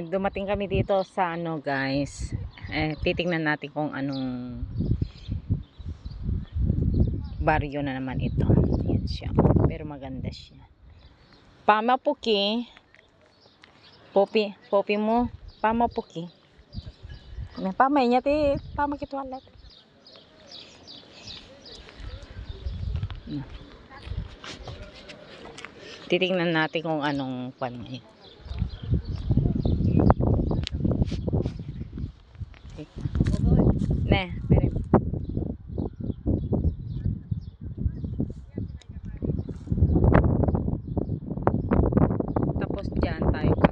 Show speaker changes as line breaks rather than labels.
Dumating kami dito sa ano guys, titingnan natin kung anong baryo na naman ito. Yan siya, pero maganda siya. Pamapuki popi mo pamapuki pamay niya ti pamakitwalat. Titingnan natin kung anong pan niya. Ne, pero tapos dyan tayo